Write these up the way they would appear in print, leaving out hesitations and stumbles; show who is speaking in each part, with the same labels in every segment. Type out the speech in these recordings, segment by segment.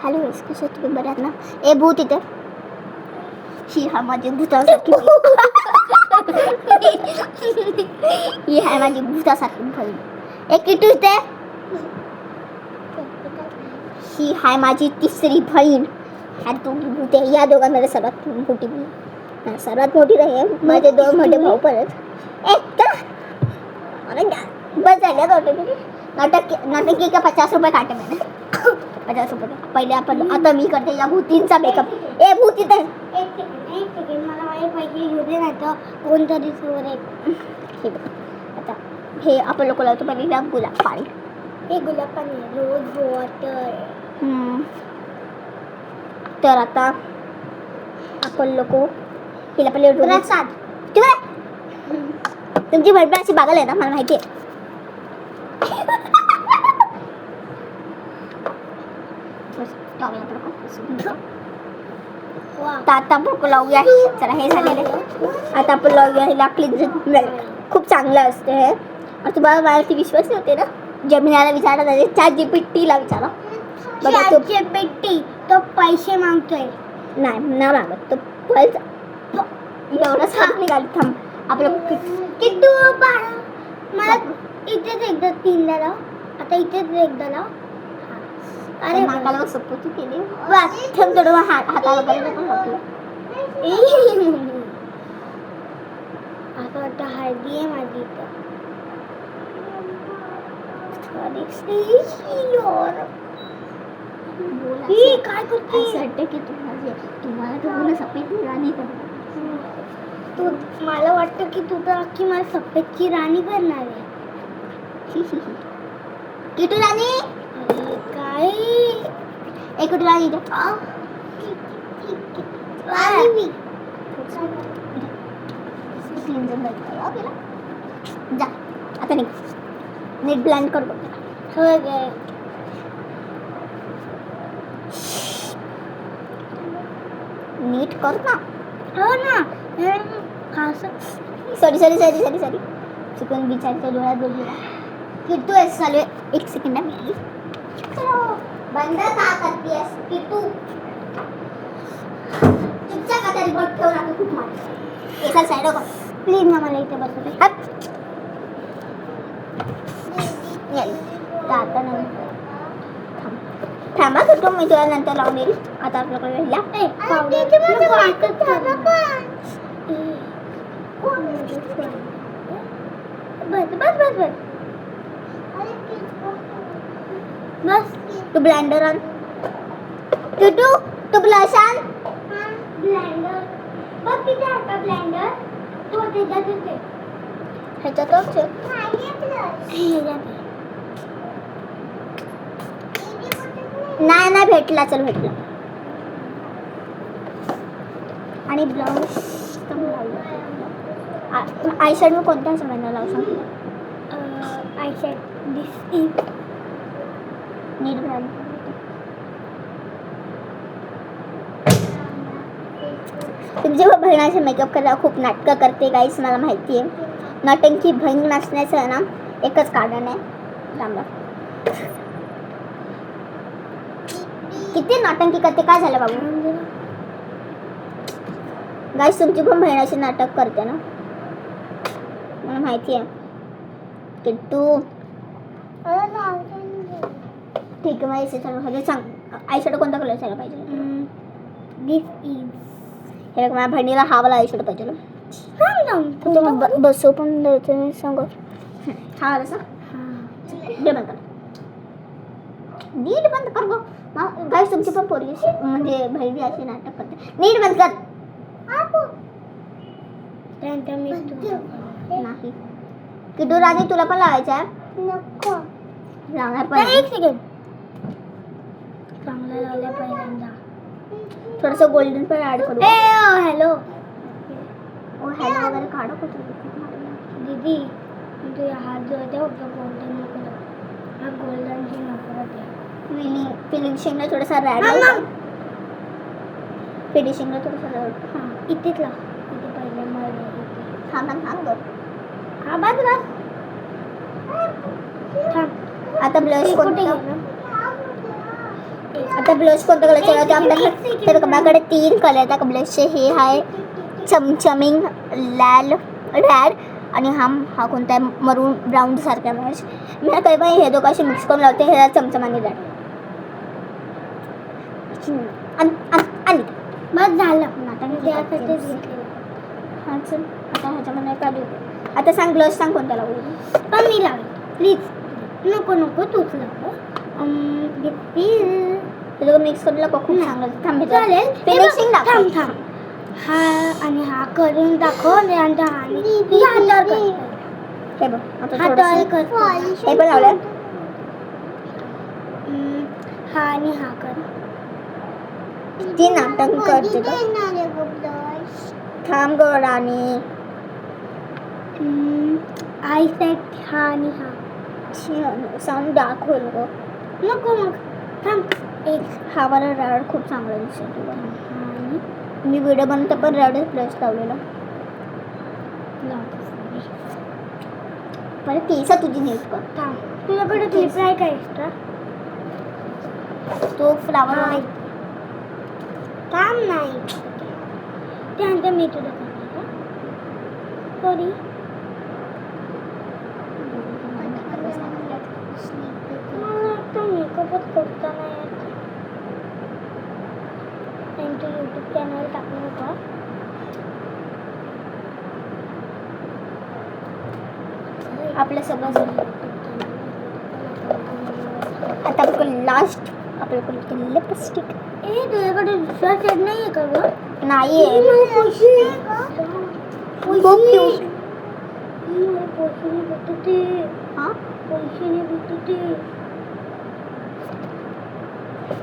Speaker 1: Hello गाईस, कसे आहेत तुम्ही? बरे आहात ना? ए भूत इथे. ही हा माझी भूतासारखी ही आहे माझी भूतासारखी बहीण. एक किटू इथे. ही आहे माझी तिसरी बहीण. ह्या दोघी भूते. या दोघांमध्ये सर्वात मोठी बहीण, सर्वात मोठी नाही आहे. माझे दोन मोठे भाऊ पण आहेत. एक बस झाल्या नाटकी का 50 रुपये काटे मैंने. 50 रुपये. पहिले आपण आता मी करते या भूतींचा मेकअप. ए भूत इथे. एक सेकंड मला माझे पैसे घेऊ दे, नाही तर कोणतरी समोर हे बघ. आता हे आपण लोक लावतो पहिले गुलाब पाणी. हे गुलाब पाणी, रोज वॉटर. तर आता आपण लोक हिला पहिले प्रसाद. तुमची बहीण अशी बागल आहे ना, मला माहिती आहे. आता आपण लावूया. चला हे झालेले. आता आपण लावूया हिला क्लिन्झिंग मिल्क. खूप चांगलं असते हे. आणि तुम्हाला माझ्यावरती विश्वास नव्हते ना? जेमिनाला विचारा, नाही ChatGPTला विचारा. बघा ChatGPT तो पैसे मागतोय. नाही ना मागत तो. एवढं साथ निघाली. थांब आपलं किट्टू बाळा, मला इथेच एकदा 3दा लाव. आता इथेच एकदा लाव. अरे नाकाला सपोर्ट केली. बस ठेव थोडं हाताला बरं पण होतं. आता वाटतं हळदी आहे माझी इथं. काय करते? असं वाटतं की तुम्हाला तर बोला सफेद राणी करणार. तू मला वाटतं की तू तर अख्खी मला सफेदची राणी करणार आहे. किटू राणी काय एक राणी दे. जा आता निघ. नीट ब्लेंड कर. नीट कर ना. हो ना. सॉरी चुकून बिचारच्या डोळ्यात बघितला. किट्टू आहे चालू आहे. एक सेकंड मी बंद का करतेस किट्टू? तुमच्या का तरी बोट ठेवू नका. खूप मार एका साईड हो. प्लीज ना मला इथे बसू दे. आता नाही थांबा किट्टू, मी तुला नंतर लावून येईल. आता आपल्याकडे राहिला बस. तू ब्लेंडर आण. किट्टू तू ब्लश आण. ब्लेंडर बघ किती आहे ब्लेंडर. तो त्याच्यातच आहे. ह्याच्यातच नाही भेटला. चल भेटला. आणि ब्लाउज आय शॅडो कोणत्या समजणार लावू शकतो? Eye shadow this is neat brand. तुमची बहिणाचे मेकअप करायला खूप नाटकं करते गाईस, मला माहिती आहे. नटंकी बहीण नसण्याचं आहे ना एकच कारण आहे. थांबा किती नटंकी करते. काय झालं बाबू? गाईस तुमची पण बहिणाचे नाटक करते ना, मला माहिती आहे. किट्टू ठीक आहे. माझ्या सांग आय शॅडो कोणता कलर असायला पाहिजे? दिस इज. हे बघ माझ्या बहिणीला हा वाला आय शॅडो पाहिजे. बसो पण द्यायचं नाही सांग. हा वाला दे बंद कर. नीट बंद कर गो. गाईस तुमची पण पोरगी म्हणजे बहिणी अशी नाटक करते. नीट बंद कर. नाही किट्टू राणी तुला पण लावायचं आहे? नको लावणार पण. एक सेकंड. चांगला लावला पहिल्यांदा. थोडंसं गोल्डन पण ऍड करू. हॅलो हॅलो वगैरे काढू का दीदी? तुझा हात जो आहे होता गोल्डन नको. हा गोल्डनची नफरत आहे. फिनिशिंगला थोडासा रॅड लाव. फिनिशिंगला थोडासा रॅड. हां इथेच लाव. इथे पहिले मला थांब गं. हा बस थांब. आता ब्लश कोणते? आता ब्लाऊज कोणत्या कलरचे लावते आपल्याकडे? तर माझ्याकडे 3 कलर ब्लाऊजचे. हे आहे चमचमिंग लाल रॅड आणि हा कोणता आहे मरून ब्राऊन सारखा ब्लाऊज. मी काही पण हे दोघांशी मिक्स करून लावते. हे चमचम आणि रॅड आणि बस झालं. हां चल आता ह्याच्यामध्ये काय देऊ? आता सांग ब्लाऊज सांग कोणता लावू? पण मी लावेल प्लीज. नको तूच लाव. तुला मिक्स करून खूप चांगलं थांब चालेल. फिनिशिंग दाखव. हा आणि हा करून दाखव आणि हातावर कर. हे बघ आता हातावर कर. हे पण लावलं. हा आणि हा कर. ती नाटक करते थांब ग राणी. आय सेट हा आणि हा साऊंड डार्क होईल ग. नको मग थांब. एक हा वाला रॅड खूप चांगला दिसतो तुला. मी व्हिडिओ बनवते पण रॅडच ब्लाऊज लावलेला. परत केसा तुझी नीट कर. थांब तुझ्याकडे क्लिप आहे का एक्स्ट्रा? तो फ्लावर आहे. काम नाही त्यानंतर मी तुला सॉरी. मेकअपच करता नाही त्यांच्या यूट्यूब चॅनल टाकलं होतं. आपलं सगळं आता आपल्याकडे लास्ट आपल्याकडे लिपस्टिक. तुझ्याकडे दुसरा शेड नाही आहे का ग? नाही आहे.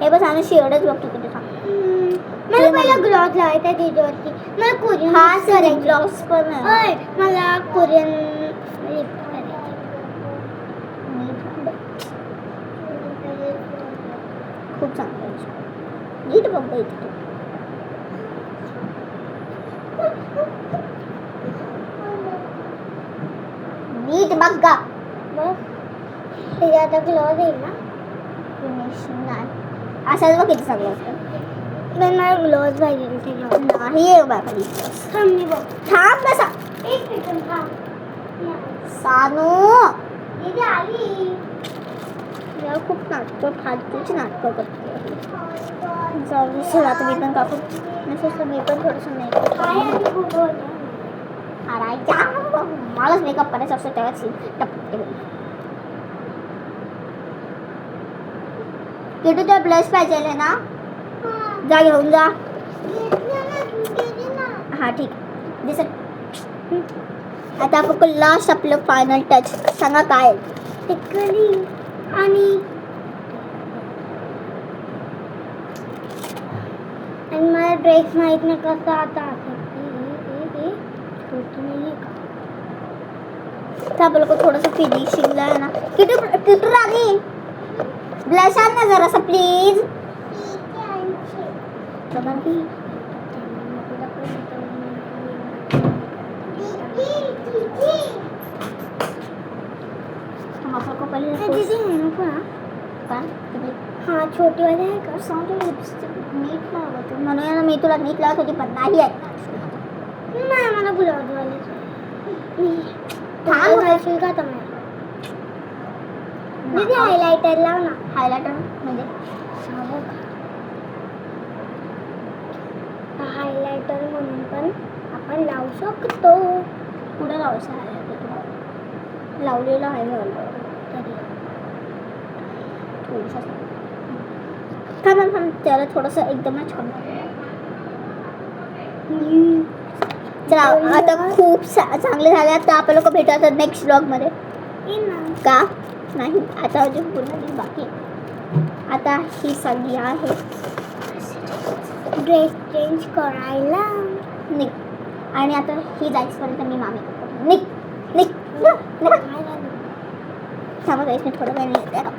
Speaker 1: हे बस आणि शेवटच बघतो कुठे मला पहिला ग्लॉस लावायचा आहे त्याच्यावरती. मला कोरियन हा सर ग्लॉस पण आहे. मला कोरियन लिप करायची. खूप चांगलं नीट बघ इथे. नीट बघ गा. आता ग्लॉस येईल ना? फिनिशिंग नाही असाच बघ किती चांगलं असतं. मला ग्लॉस पाहिजे नाही आहे बाबा. थांब मी बघ. थांब कसा एक सेकंड थांब. सानू आली यार. खूप नाटकं फालतूची नाटकं करते. जाऊ चला तुम्ही पण काकू नसेल मी पण थोडंसं मेकअप मलाच मेकअप करायचं असतं तेव्हाच टपके. किटू तुला ब्लश पाहिजे ना? जा घेऊन जा. हा ठीक दिसत. आता आपण लास्ट आपलं फायनल टच सांगा काय? टिकली आणि मला ड्रेस माहित नाही कसा आता आपलं को थोडंसं फिनिशिंगला आहे ना. किटू राणी ब्लश आण ना जरासा प्लीज. हाँ छोटी वाली है का? नीट लावत म्हणून मी तुला नीट लावत होती पण नाही आहे. नाही मला गुलाब वाले थांब का तुम्ही. दीदी हायलाइटर लाव ना. हायलाइटर म्हणजे हायलाइटर म्हणून पण आपण लावू शकतो. कुठे लावायचं हायलाइटर? लावलेलं आहे मी ऑलरेडी. थांब त्याला थोडंसं एकदमच कमी. चला आता खूप चांगले झाले. आता आपण लोक भेटतात नेक्स्ट ब्लॉगमध्ये का नाही. आता अजून पूर्ण बाकी. आता ही सगळी आहे ड्रेस चेंज करायला निघ. आणि आता ही जायचपर्यंत मी मामी निघ निघ थांबा गाईस मी थोडं वेळ येते का.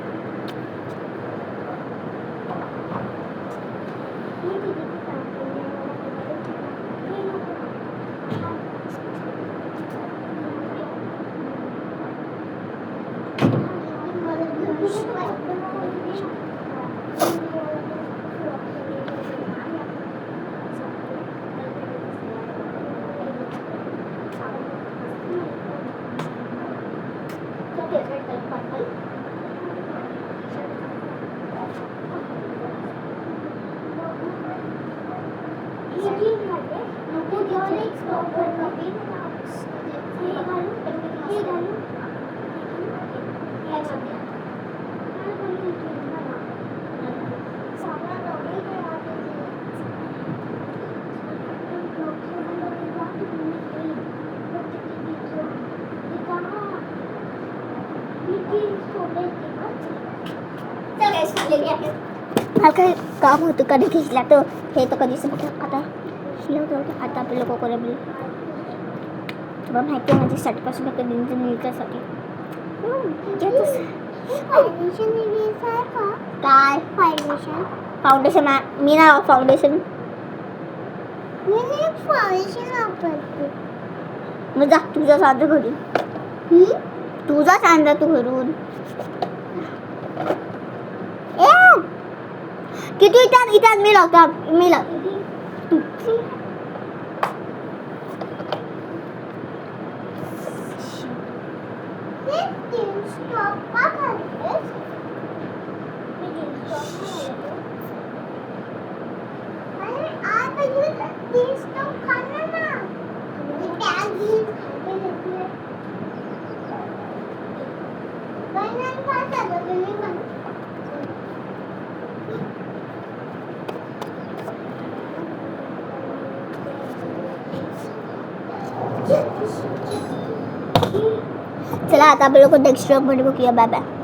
Speaker 1: मला काही काम होतं कधी खिचला तर हे तर कधी संपलं आता शिलवतं आता आपलं लोक कोरबली तुला माहिती आहे माझी साठपासून कधी निघण्यासाठी काय फाउंडेशन मी ना फाउंडेशन वापरते मग जा तुझा सांजा घरी तुझा सांजा तू घरून किती इथं मी लावतो मी लावतो चला आता आपण लोक नेक्स्ट ब्लॉग मध्ये बघूया बाय बाय.